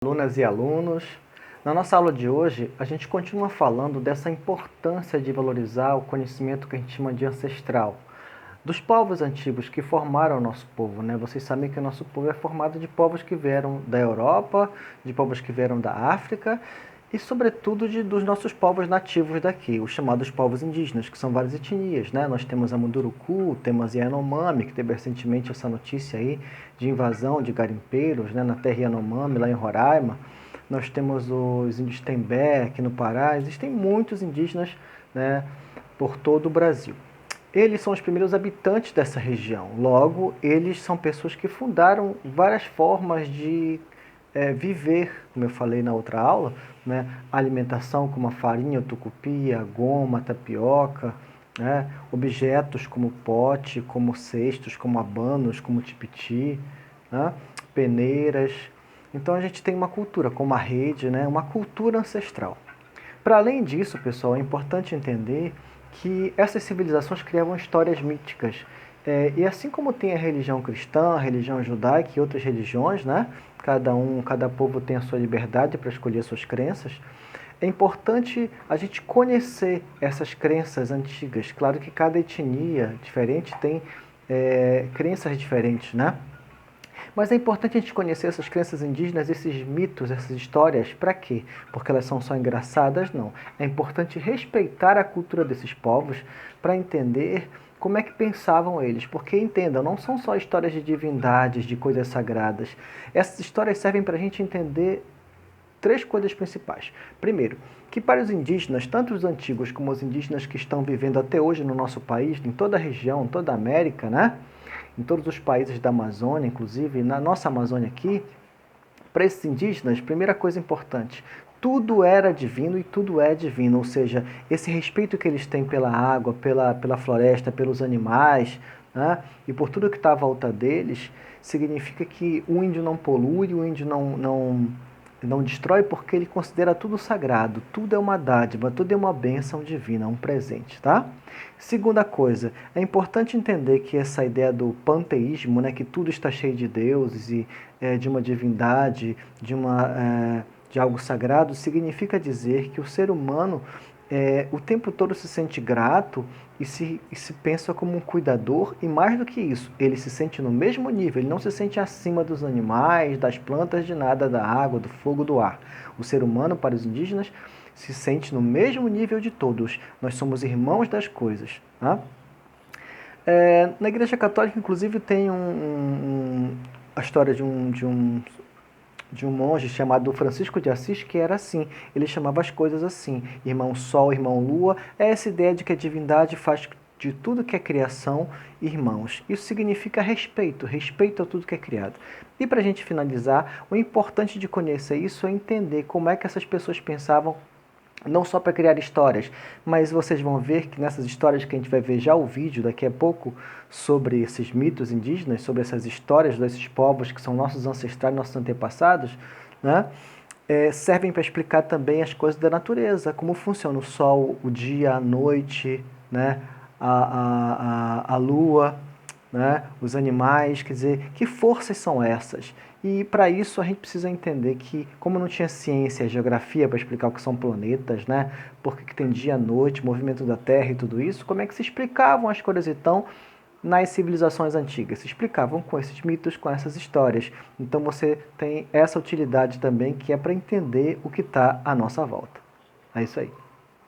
Alunas e alunos, na nossa aula de hoje a gente continua falando dessa importância de valorizar o conhecimento que a gente chama de ancestral, dos povos antigos que formaram o nosso povo, né? Vocês sabem que o nosso povo é formado de povos que vieram da Europa, de povos que vieram da África e, sobretudo, dos nossos povos nativos daqui, os chamados povos indígenas, que são várias etnias, né? Nós temos a Munduruku, temos a Yanomami, que teve recentemente essa notícia aí de invasão de garimpeiros, né, na terra Yanomami, lá em Roraima. Nós temos os índios Tembé aqui no Pará. Existem muitos indígenas, né, por todo o Brasil. Eles são os primeiros habitantes dessa região. Logo, eles são pessoas que fundaram várias formas de viver, como eu falei na outra aula, né? A alimentação como a farinha, o tucupi, a goma, a tapioca, né? Objetos como pote, como cestos, como abanos, como tipiti, né? Peneiras. Então a gente tem uma cultura como a rede, né? Uma cultura ancestral. Para além disso, pessoal, é importante entender que essas civilizações criavam histórias míticas. E assim como tem a religião cristã, a religião judaica e outras religiões, né? Cada povo tem a sua liberdade para escolher suas crenças. É importante a gente conhecer essas crenças antigas. Claro que cada etnia diferente tem crenças diferentes, né? Mas é importante a gente conhecer essas crenças indígenas, esses mitos, essas histórias, para quê? Porque elas são só engraçadas? Não. É importante respeitar a cultura desses povos para entender como é que pensavam eles. Porque, entendam, não são só histórias de divindades, de coisas sagradas. Essas histórias servem para a gente entender três coisas principais. Primeiro, que para os indígenas, tanto os antigos como os indígenas que estão vivendo até hoje no nosso país, em toda a região, toda a América, né? Em todos os países da Amazônia, inclusive na nossa Amazônia aqui, para esses indígenas, primeira coisa importante, tudo era divino e tudo é divino, ou seja, esse respeito que eles têm pela água, pela floresta, pelos animais, né? E por tudo que está à volta deles, significa que o índio não polui, o índio não destrói, porque ele considera tudo sagrado, tudo é uma dádiva, tudo é uma bênção divina, um presente, tá? Segunda coisa, é importante entender que essa ideia do panteísmo, né, que tudo está cheio de deuses e de uma divindade, de algo sagrado, significa dizer que o ser humano o tempo todo se sente grato e se pensa como um cuidador, e mais do que isso, ele se sente no mesmo nível, ele não se sente acima dos animais, das plantas, de nada, da água, do fogo, do ar. O ser humano, para os indígenas, se sente no mesmo nível de todos. Nós somos irmãos das coisas. Tá? Na Igreja Católica, inclusive, tem a história de um monge chamado Francisco de Assis, que era assim, ele chamava as coisas assim, irmão Sol, irmão Lua, é essa ideia de que a divindade faz de tudo que é criação irmãos. Isso significa respeito, respeito a tudo que é criado. E para a gente finalizar, o importante de conhecer isso é entender como é que essas pessoas pensavam, não só para criar histórias, mas vocês vão ver que nessas histórias que a gente vai ver já o vídeo daqui a pouco sobre esses mitos indígenas, sobre essas histórias desses povos que são nossos ancestrais, nossos antepassados, né? Servem para explicar também as coisas da natureza, como funciona o sol, o dia, a noite, né? a lua, né? Os animais, quer dizer, que forças são essas? E para isso a gente precisa entender que, como não tinha ciência, geografia para explicar o que são planetas, né? Por que tem dia, noite, movimento da Terra e tudo isso, como é que se explicavam as coisas então nas civilizações antigas? Se explicavam com esses mitos, com essas histórias. Então você tem essa utilidade também, que é para entender o que está à nossa volta. É isso aí.